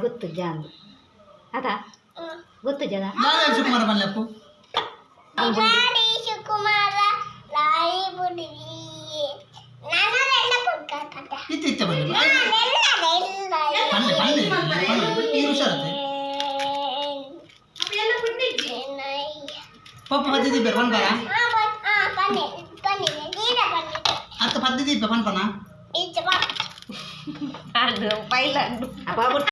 ಗೊತ್ತು ಜಾಂದು ಅದ ಗೊತ್ತು ಜನ Papa pati berpan bara? Atau pati di berpan pana? Aduh, pailan. Apa